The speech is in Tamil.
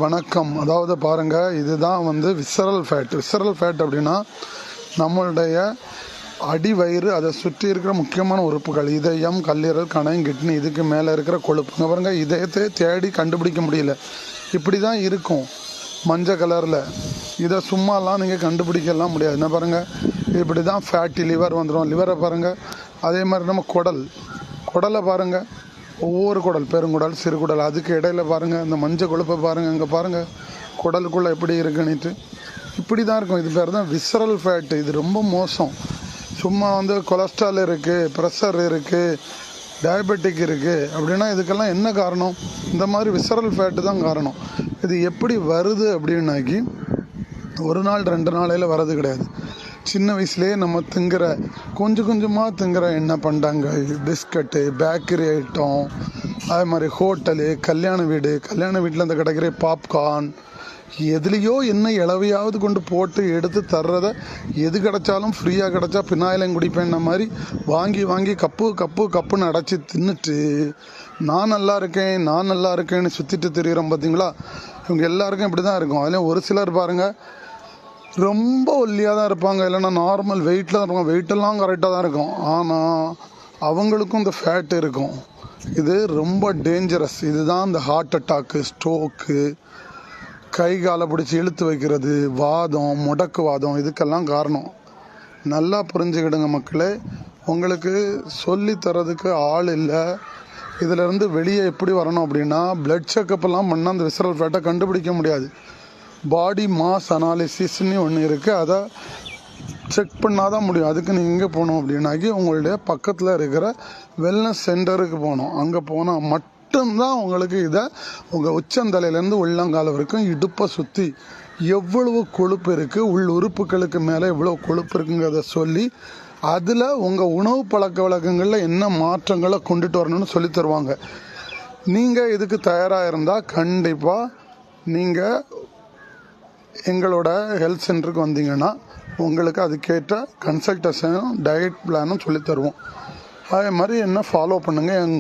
வணக்கம். அதாவது பாருங்கள், இதுதான் விசரல் ஃபேட். விசரல் ஃபேட் அப்படின்னா நம்மளுடைய அடிவயிறு, அதை சுற்றி இருக்கிற முக்கியமான உறுப்புகள், இதயம், கல்லீரல், கணையம், கிட்னி, இதுக்கு மேலே இருக்கிற கொழுப்புங்க. பாருங்கள், இதயத்தை தேடி கண்டுபிடிக்க முடியல, இப்படி தான் இருக்கும் மஞ்சள் கலரில். இதை சும்மாலாம் நீங்கள் கண்டுபிடிக்கலாம் முடியாது. என்ன பாருங்கள், இப்படி தான் ஃபேட்டி லிவர் வந்துடும். லிவரை பாருங்கள். அதே மாதிரி நம்ம குடலை பாருங்கள், ஒவ்வொரு குடல், பெருங்குடல், சிறுகுடல், அதுக்கு இடையில பாருங்கள் இந்த மஞ்சள் கொழுப்பை பாருங்கள். இங்கே பாருங்கள் குடலுக்குள்ளே எப்படி இருக்குன்னுட்டு இப்படி தான் இருக்கும். இது பேர் தான் விசரல் ஃபேட்டு. இது ரொம்ப மோசம். சும்மா கொலஸ்ட்ரால் இருக்குது, ப்ரெஷர் இருக்குது, டயபெட்டிக் இருக்குது அப்படின்னா இதுக்கெல்லாம் என்ன காரணம்? இந்த மாதிரி விசரல் ஃபேட்டு தான் காரணம். இது எப்படி வருது அப்படின்னாக்கி ஒரு நாள் 2 நாளையில் வர்றது கிடையாது. சின்ன வயசுலேயே நம்ம திங்குற கொஞ்சமாக திங்குற எண்ணெய் பண்டங்கள், பிஸ்கட்டு, பேக்கரி ஐட்டம், அதே மாதிரி ஹோட்டலு, கல்யாண வீட்டில் அந்த கிடைக்கிற பாப்கார்ன், எதுலேயோ என்ன இளவையாவது கொண்டு போட்டு எடுத்து தர்றதை, எது கிடைச்சாலும் ஃப்ரீயாக கிடைச்சா பின்னாயிலையும் குடிப்பேன்ன மாதிரி வாங்கி கப்புன்னு அடைச்சி தின்னுட்டு நான் நல்லா இருக்கேன்னு சுற்றிட்டு திரிகிறோம். பார்த்தீங்களா? இவங்க எல்லாருக்கும் இப்படி தான் இருக்கும். அதுலேயும் ஒரு சிலர் பாருங்கள், ரொம்ப ஒல்லியாக தான் இருப்பாங்க, இல்லைன்னா நார்மல் வெயிட்டில் தான் இருப்பாங்க. வெயிட்டெல்லாம் கரெக்டாக தான் இருக்கும், ஆனால் அவங்களுக்கும் இந்த ஃபேட் இருக்கும். இது ரொம்ப டேஞ்சரஸ். இதுதான் இந்த ஹார்ட் அட்டாக்கு, ஸ்ட்ரோக்கு, கை காலை பிடிச்சி இழுத்து வைக்கிறது, வாதம், முடக்கு வாதம், இதுக்கெல்லாம் காரணம். நல்லா புரிஞ்சுக்கிடுங்க மக்களே. உங்களுக்கு சொல்லி தரதுக்கு ஆள் இல்லை. இதிலேருந்து வெளியே எப்படி வரணும் அப்படின்னா, பிளட் செக்கப்லாம் பண்ணால் அந்த விசரல் ஃபேட்டை கண்டுபிடிக்க முடியாது. பாடி மாஸ் அனாலிசிஸ்ன்னு ஒன்று இருக்குது, அதை செக் பண்ணால் தான் முடியும். அதுக்கு நீங்கள் எங்கே போகணும் அப்படின்னாக்கி உங்களுடைய பக்கத்தில் இருக்கிற வெல்னஸ் சென்டருக்கு போகணும். அங்கே போனால் மட்டும்தான் உங்களுக்கு இதை உங்கள் உச்சந்தலையிலேருந்து உள்ளங்கால வரைக்கும் இடுப்பை சுற்றி எவ்வளவு கொழுப்பு இருக்குது, உள் உறுப்புகளுக்கு மேலே எவ்வளோ கொழுப்பு இருக்குங்கிறத சொல்லி அதில் உங்கள் உணவு பழக்க வழக்கங்களில் என்ன மாற்றங்களை கொண்டுட்டு வரணும்னு சொல்லி தருவாங்க. நீங்கள் இதுக்கு தயாராக இருந்தால் கண்டிப்பாக நீங்கள் எங்களோட ஹெல்த் சென்டருக்கு வந்தீங்கன்னா உங்களுக்கு அதுக்கேற்ற கன்சல்டேஷனும் டயட் பிளானும் சொல்லி தருவோம். அதே மாதிரி என்ன ஃபாலோ பண்ணுங்கள்.